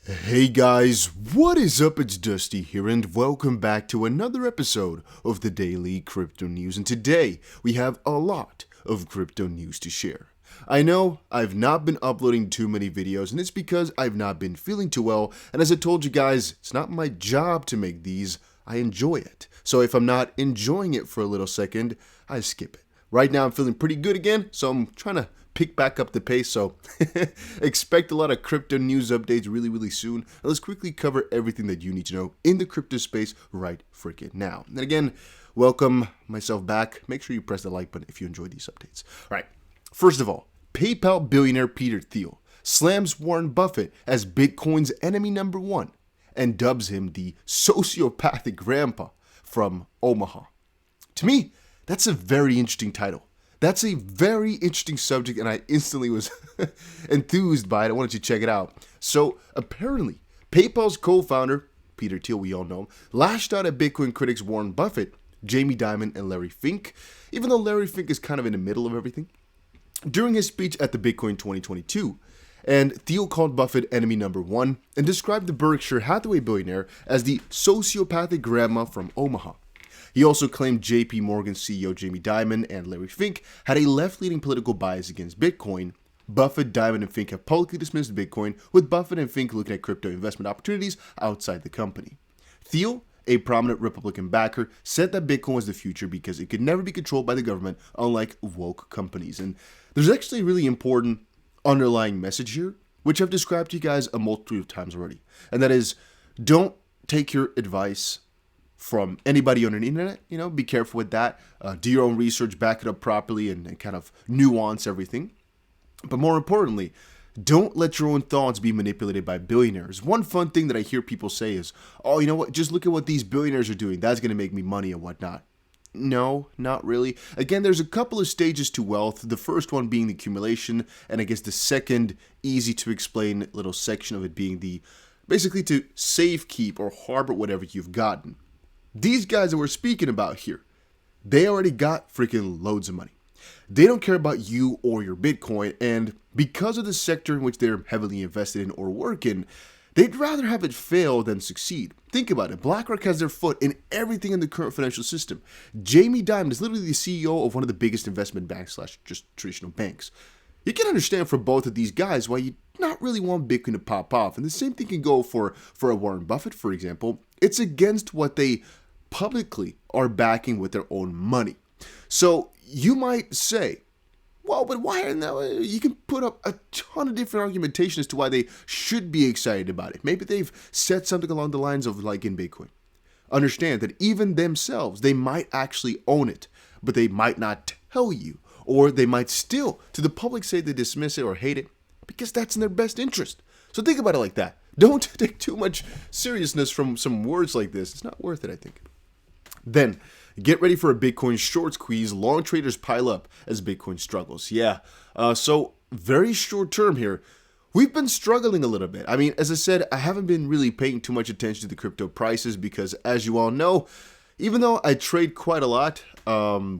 Hey guys, what is up? It's Dusty here and welcome back to another episode of the Daily Crypto News, and today we have a lot of crypto news to share. I know I've not been uploading too many videos, and it's because I've not been feeling too well, and as I told you guys, it's not my job to make these, I enjoy it. So if I'm not enjoying it for a little second, I skip it. Right now I'm feeling pretty good again, so I'm trying to pick back up the pace, so expect a lot of crypto news updates really soon. And let's quickly cover everything that you need to know in the crypto space right freaking now. And again, welcome myself back. Make sure you press the like button if you enjoy these updates. All right, first of all, PayPal billionaire Peter Thiel slams Warren Buffett as Bitcoin's enemy number one and dubs him the sociopathic grandpa from Omaha. To me, that's a very interesting title. That's a very interesting subject, and I instantly was enthused by it. I wanted to check it out. So, apparently, PayPal's co-founder, Peter Thiel, we all know him, lashed out at Bitcoin critics Warren Buffett, Jamie Dimon, and Larry Fink, even though Larry Fink is kind of in the middle of everything, during his speech at the Bitcoin 2022. And Thiel called Buffett enemy number one and described the Berkshire Hathaway billionaire as the sociopathic grandma from Omaha. He also claimed JP Morgan CEO Jamie Dimon and Larry Fink had a left-leaning political bias against Bitcoin. Buffett, Dimon, and Fink have publicly dismissed Bitcoin, with Buffett and Fink looking at crypto investment opportunities outside the company. Thiel, a prominent Republican backer, said that Bitcoin was the future because it could never be controlled by the government, unlike woke companies. And there's actually a really important underlying message here, which I've described to you guys a multitude of times already. And that is, don't take your advice from anybody on the internet. Be careful with that. Do your own research, back it up properly, and kind of nuance everything. But more importantly, don't let your own thoughts be manipulated by billionaires. One fun thing that I hear people say is, oh, you know what, just look at what these billionaires are doing. That's going to make me money and whatnot. No, not really. Again, there's a couple of stages to wealth. The first one being the accumulation, and I guess the second easy to explain little section of it being the basically to save, keep, or harbor whatever you've gotten. These guys that we're speaking about here, they already got freaking loads of money. They don't care about you or your Bitcoin, and because of the sector in which they're heavily invested in or work in, they'd rather have it fail than succeed. Think about it. BlackRock has their foot in everything in the current financial system. Jamie Dimon is literally the CEO of one of the biggest investment banks / just traditional banks. You can understand for both of these guys why you not really want Bitcoin to pop off. And the same thing can go for a Warren Buffett, for example. It's against what they publicly are backing with their own money. So you might say, well, but why? You can put up a ton of different argumentation as to why they should be excited about it. Maybe they've said something along the lines of like in Bitcoin. Understand that even themselves, they might actually own it, but they might not tell you, or they might still, to the public, say they dismiss it or hate it because that's in their best interest. So think about it like that. Don't take too much seriousness from some words like this. It's not worth it, I think. Then, get ready for a Bitcoin short squeeze. Long traders pile up as Bitcoin struggles. So very short term here. We've been struggling a little bit. I mean, as I said, I haven't been really paying too much attention to the crypto prices because, as you all know, even though I trade quite a lot,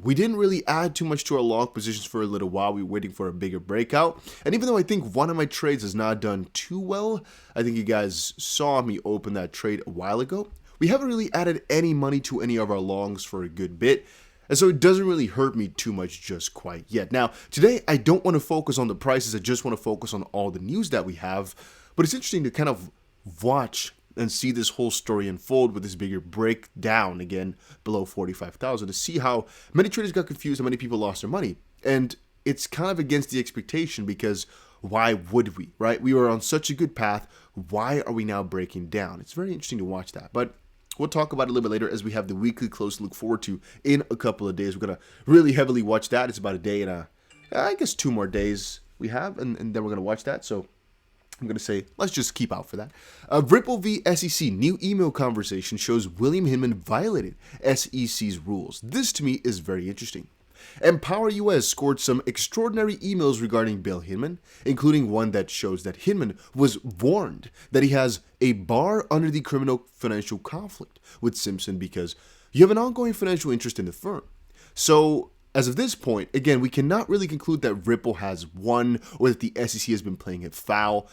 we didn't really add too much to our long positions for a little while. We were waiting for a bigger breakout. And even though I think one of my trades has not done too well, I think you guys saw me open that trade a while ago. We haven't really added any money to any of our longs for a good bit, and so it doesn't really hurt me too much just quite yet. Now, today I don't want to focus on the prices, I just want to focus on all the news that we have, but it's interesting to kind of watch and see this whole story unfold with this bigger breakdown again below 45,000 to see how many traders got confused and many people lost their money. And it's kind of against the expectation because why would we, right? We were on such a good path. Why are we now breaking down? It's very interesting to watch that, but we'll talk about it a little bit later as we have the weekly close to look forward to in a couple of days. We're going to really heavily watch that. It's about a day and I guess 2 more days we have, and then we're going to watch that. So I'm going to say, let's just keep out for that. Ripple v. SEC, new email conversation shows William Hinman violated SEC's rules. This to me is very interesting. Empower US scored some extraordinary emails regarding Bill Hinman, including one that shows that Hinman was warned that he has a bar under the criminal financial conflict with Simpson because you have an ongoing financial interest in the firm. So as of this point, again, we cannot really conclude that Ripple has won or that the SEC has been playing it foul,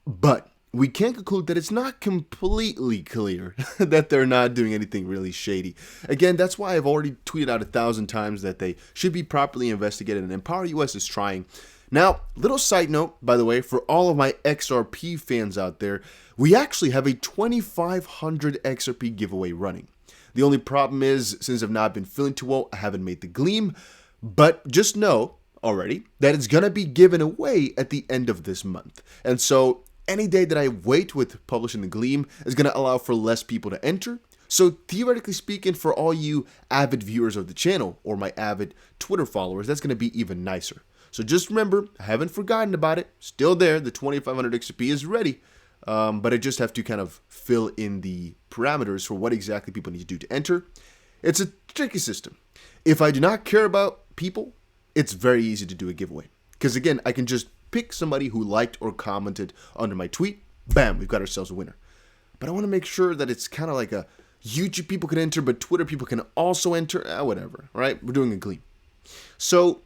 but we can conclude that it's not completely clear that they're not doing anything really shady. Again, that's why I've already tweeted out 1,000 times that they should be properly investigated, and Empower US is trying. Now, little side note, by the way, for all of my XRP fans out there, we actually have a 2,500 XRP giveaway running. The only problem is, since I've not been feeling too well, I haven't made the gleam, but just know already that it's going to be given away at the end of this month. And so any day that I wait with publishing the gleam is going to allow for less people to enter. So theoretically speaking, for all you avid viewers of the channel or my avid Twitter followers, that's going to be even nicer. So just remember, I haven't forgotten about it. Still there, the 2,500 XRP is ready. But I just have to kind of fill in the parameters for what exactly people need to do to enter. It's a tricky system. If I do not care about people, it's very easy to do a giveaway. Because again, I can just pick somebody who liked or commented under my tweet. Bam, we've got ourselves a winner. But I want to make sure that it's kind of like a YouTube people can enter, but Twitter people can also enter. Whatever, right? We're doing a gleam. So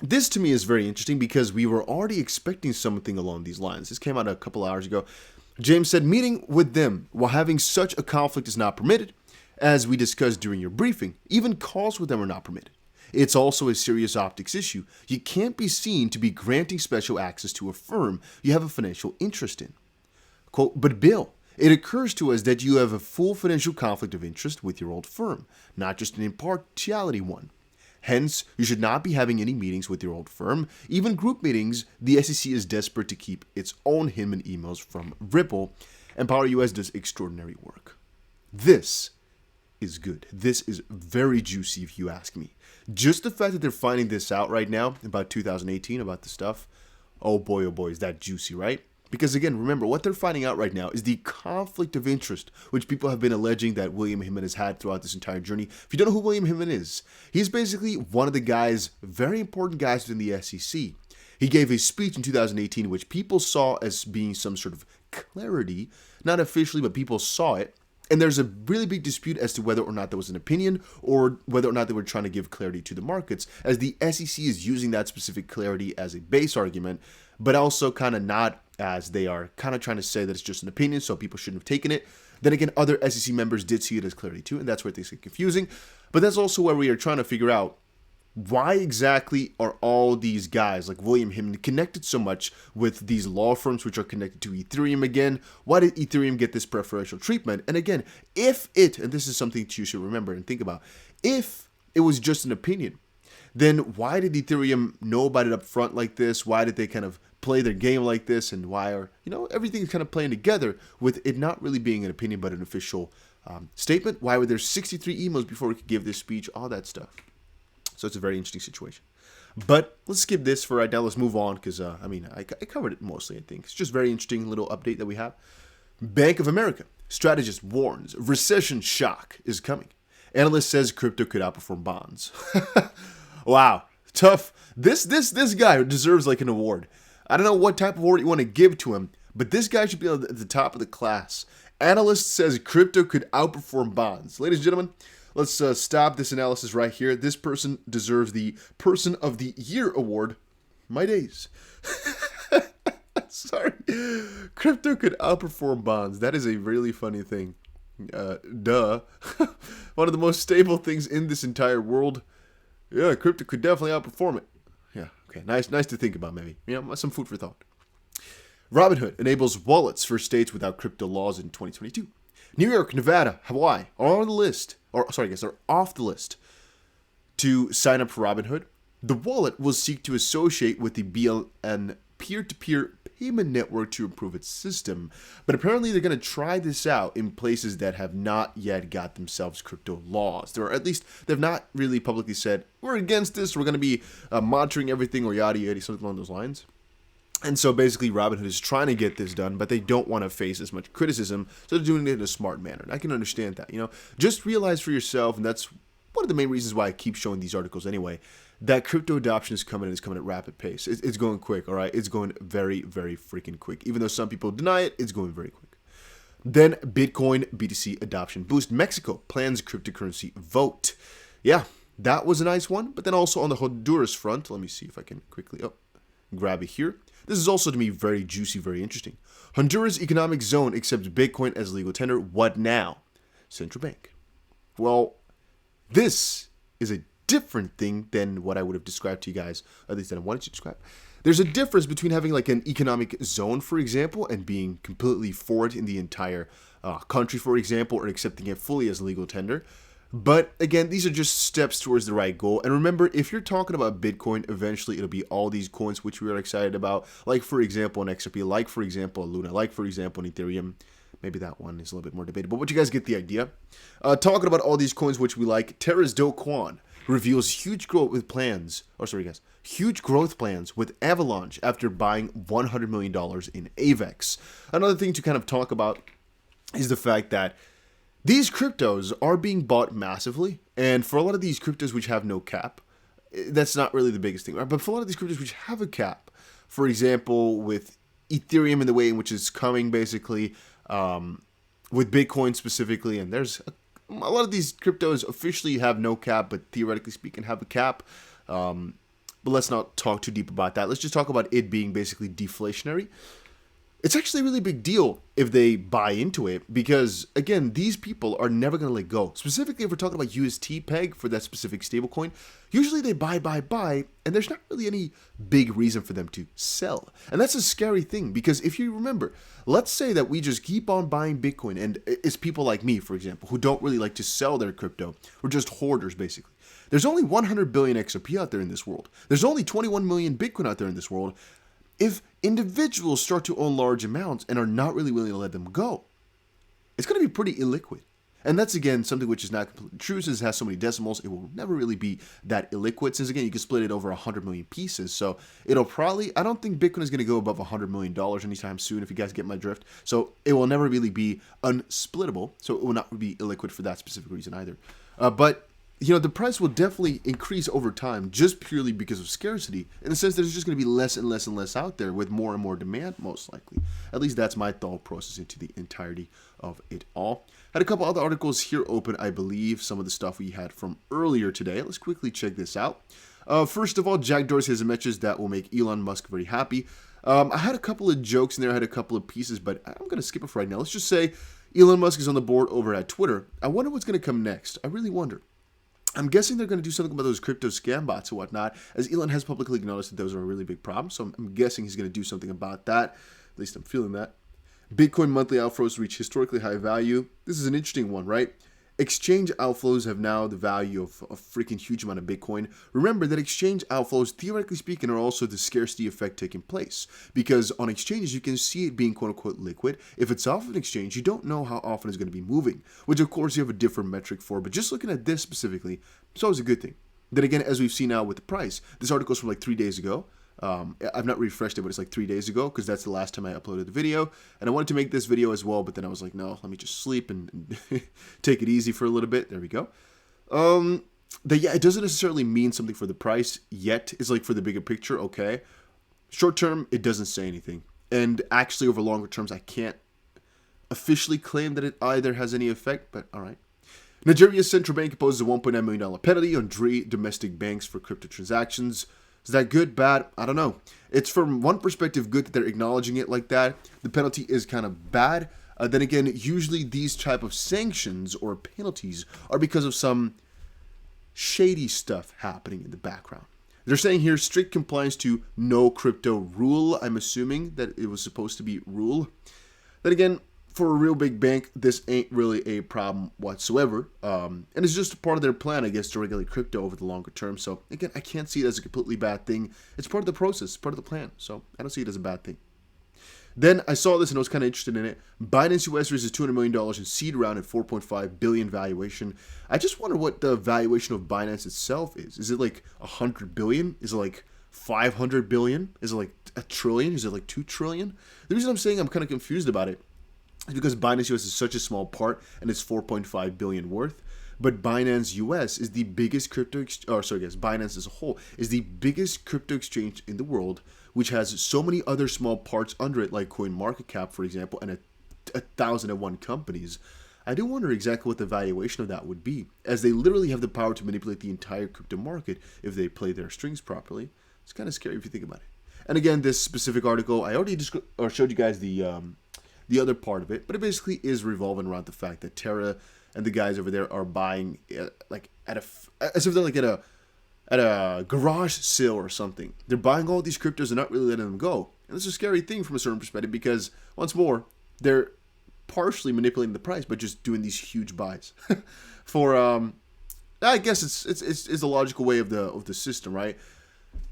this to me is very interesting because we were already expecting something along these lines. This came out a couple hours ago. James said, meeting with them while having such a conflict is not permitted. As we discussed during your briefing, even calls with them are not permitted. It's also a serious optics issue. You can't be seen to be granting special access to a firm you have a financial interest in. Quote, but Bill, it occurs to us that you have a full financial conflict of interest with your old firm, not just an impartiality one. Hence, you should not be having any meetings with your old firm. Even group meetings, the SEC is desperate to keep its own Hinman emails from Ripple, and Empower US does extraordinary work. This is good. This is very juicy if you ask me. Just the fact that they're finding this out right now, about 2018, about the stuff, oh boy, is that juicy, right? Because again, remember, what they're finding out right now is the conflict of interest, which people have been alleging that William Hinman has had throughout this entire journey. If you don't know who William Hinman is, he's basically one of the guys, very important guys within the SEC. He gave a speech in 2018, which people saw as being some sort of clarity, not officially, but people saw it. And there's a really big dispute as to whether or not there was an opinion or whether or not they were trying to give clarity to the markets, as the SEC is using that specific clarity as a base argument, but also kind of not, as they are kind of trying to say that it's just an opinion, so people shouldn't have taken it. Then again, other SEC members did see it as clarity too, and that's where things get confusing. But that's also where we are trying to figure out why exactly are all these guys like William Hinman connected so much with these law firms which are connected to Ethereum again? Why did Ethereum get this preferential treatment? And again, if it, and this is something you should remember and think about, if it was just an opinion, then why did Ethereum know about it up front like this? Why did they kind of play their game like this? And why are, everything's kind of playing together with it not really being an opinion but an official statement? Why were there 63 emails before we could give this speech? All that stuff. So it's a very interesting situation. But let's skip this for right now. Let's move on because, I covered it mostly, I think. It's just a very interesting little update that we have. Bank of America. Strategist warns recession shock is coming. Analyst says crypto could outperform bonds. Wow. Tough. This guy deserves like an award. I don't know what type of award you want to give to him, but this guy should be at the top of the class. Analyst says crypto could outperform bonds. Ladies and gentlemen, let's stop this analysis right here. This person deserves the Person of the Year award. My days. Sorry. Crypto could outperform bonds. That is a really funny thing. Duh. One of the most stable things in this entire world. Yeah, crypto could definitely outperform it. Yeah, okay. Nice to think about, maybe. Some food for thought. Robinhood enables wallets for states without crypto laws in 2022. New York, Nevada, Hawaii are on the list, are off the list to sign up for Robinhood. The wallet will seek to associate with the BLN peer-to-peer payment network to improve its system, but apparently they're going to try this out in places that have not yet got themselves crypto laws. They've not really publicly said, we're against this, we're going to be monitoring everything, or yada yada, something along those lines. And so basically Robinhood is trying to get this done, but they don't want to face as much criticism, so they're doing it in a smart manner. And I can understand that, Just realize for yourself, and that's one of the main reasons why I keep showing these articles anyway, that crypto adoption is coming, and it's coming at rapid pace. It's going quick, all right? It's going very, very freaking quick. Even though some people deny it, it's going very quick. Then Bitcoin BTC adoption boost. Mexico plans cryptocurrency vote. Yeah, that was a nice one. But then also on the Honduras front, let me see if I can quickly grab it here. This is also to me very juicy, very interesting. Honduras economic zone accepts Bitcoin as legal tender. What now? Central bank. Well, this is a different thing than what I would have described to you guys, at least that I wanted to describe. There's a difference between having like an economic zone, for example, and being completely for it in the entire country, for example, or accepting it fully as legal tender. But again, these are just steps towards the right goal. And remember, if you're talking about Bitcoin, eventually it'll be all these coins which we are excited about, like for example an XRP, like for example a Luna, like for example an Ethereum. Maybe that one is a little bit more debatable, but you guys get the idea. Talking about all these coins which we like, Terra's Do Kwon reveals huge growth plans with Avalanche after buying $100 million in AVAX. Another thing to kind of talk about is the fact that these cryptos are being bought massively, and for a lot of these cryptos which have no cap, that's not really the biggest thing, right? But for a lot of these cryptos which have a cap, for example, with Ethereum in the way in which it's coming, basically, with Bitcoin specifically, and there's a lot of these cryptos officially have no cap, but theoretically speaking have a cap. But let's not talk too deep about that. Let's just talk about it being basically deflationary. It's actually a really big deal if they buy into it because, again, these people are never going to let go. Specifically, if we're talking about UST peg for that specific stablecoin, usually they buy, and there's not really any big reason for them to sell. And that's a scary thing because if you remember, let's say that we just keep on buying Bitcoin, and it's people like me, for example, who don't really like to sell their crypto. We're just hoarders, basically. There's only 100 billion XRP out there in this world. There's only 21 million Bitcoin out there in this world. If individuals start to own large amounts and are not really willing to let them go, it's going to be pretty illiquid. And that's, again, something which is not completely true since it has so many decimals. It will never really be that illiquid since, again, you can split it over 100 million pieces. So it'll probably, I don't think Bitcoin is going to go above $100 million anytime soon, if you guys get my drift. So it will never really be unsplittable. So it will not be illiquid for that specific reason either. But you know, the price will definitely increase over time just purely because of scarcity, in the sense that there's just going to be less and less and less out there with more and more demand, most likely. At least that's my thought process into the entirety of it all. Had a couple other articles here open, I believe, some of the stuff we had from earlier today. Let's quickly check this out. First of all, Jack Dorsey has a message that will make Elon Musk very happy. I had a couple of jokes in there, I had a couple of pieces, but I'm going to skip it for right now. Let's just say Elon Musk is on the board over at Twitter. I wonder what's going to come next. I really wonder. I'm guessing they're going to do something about those crypto scam bots and whatnot, as Elon has publicly acknowledged that those are a really big problem. So I'm guessing he's going to do something about that. At least I'm feeling that. Bitcoin monthly outflows reach historically high value. This is an interesting one, right? Exchange outflows have now the value of a freaking huge amount of Bitcoin. Remember that exchange outflows, theoretically speaking, are also the scarcity effect taking place. Because on exchanges, you can see it being quote-unquote liquid. If it's off an exchange, you don't know how often it's going to be moving, which of course you have a different metric for. But just looking at this specifically, it's always a good thing. Then again, as we've seen now with the price, this article is from like 3 days ago. I've not refreshed it, but it's like 3 days ago because that's the last time I uploaded the video. And I wanted to make this video as well, but then I was like, no, let me just sleep and take it easy for a little bit. There we go. Yeah, it doesn't necessarily mean something for the price yet. It's like for the bigger picture, okay. Short term, it doesn't say anything. And actually, over longer terms, I can't officially claim that it either has any effect, but all right. Nigeria's central bank imposes a $1.9 million penalty on 3 domestic banks for crypto transactions. Is that good, bad? I don't know. It's from one perspective good that they're acknowledging it like that. The penalty is kind of bad. Then again, usually these type of sanctions or penalties are because of some shady stuff happening in the background. They're saying here strict compliance to no crypto rule. I'm assuming that it was supposed to be rule. Then again, for a real big bank, this ain't really a problem whatsoever. And it's just part of their plan, I guess, to regulate crypto over the longer term. So again, I can't see it as a completely bad thing. It's part of the process, part of the plan. So I don't see it as a bad thing. Then I saw this and I was kind of interested in it. Binance US raises $200 million in seed round at 4.5 billion valuation. I just wonder what the valuation of Binance itself is. Is it like 100 billion? Is it like 500 billion? Is it like a trillion? Is it like 2 trillion? The reason I'm saying I'm kind of confused about it is because Binance US is such a small part and it's 4.5 billion worth. But Binance US is the biggest Binance as a whole is the biggest crypto exchange in the world, which has so many other small parts under it, like CoinMarketCap, for example, and 1,001 companies. I do wonder exactly what the valuation of that would be, as they literally have the power to manipulate the entire crypto market if they play their strings properly. It's kind of scary if you think about it. And again, this specific article, I already showed you guys the other part of it, but it basically is revolving around the fact that Terra and the guys over there are buying as if they're like at a garage sale or something. They're buying all these cryptos and not really letting them go. And this is a scary thing from a certain perspective because, once more, they're partially manipulating the price by just doing these huge buys. For I guess it's a logical way of the system, right?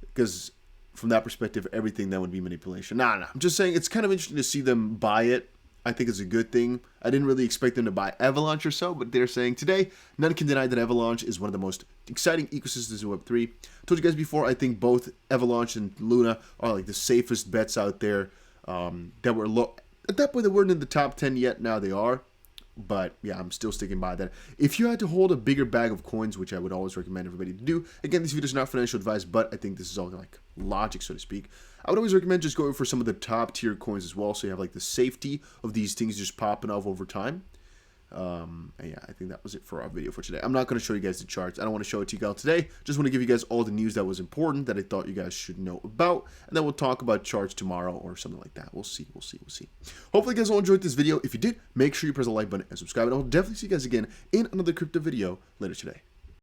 Because from that perspective, everything then would be manipulation. Nah. I'm just saying it's kind of interesting to see them buy it. I think it's a good thing. I didn't really expect them to buy Avalanche or so, but they're saying today, none can deny that Avalanche is one of the most exciting ecosystems in Web3. I told you guys before, I think both Avalanche and Luna are like the safest bets out there that were low. At that point, they weren't in the top 10 yet. Now they are. But yeah, I'm still sticking by that. If you had to hold a bigger bag of coins, which I would always recommend everybody to do, again, this video is not financial advice, but I think this is all like logic, so to speak. I would always recommend just going for some of the top tier coins as well, so you have like the safety of these things just popping off over time. And yeah, I think that was it for our video for today. I'm not going to show you guys the charts. I don't want to show it to you guys today. Just want to give you guys all the news that was important that I thought you guys should know about. And then we'll talk about charts tomorrow or something like that. We'll see. Hopefully you guys all enjoyed this video. If you did, make sure you press the like button and subscribe. And I'll definitely see you guys again in another crypto video later today.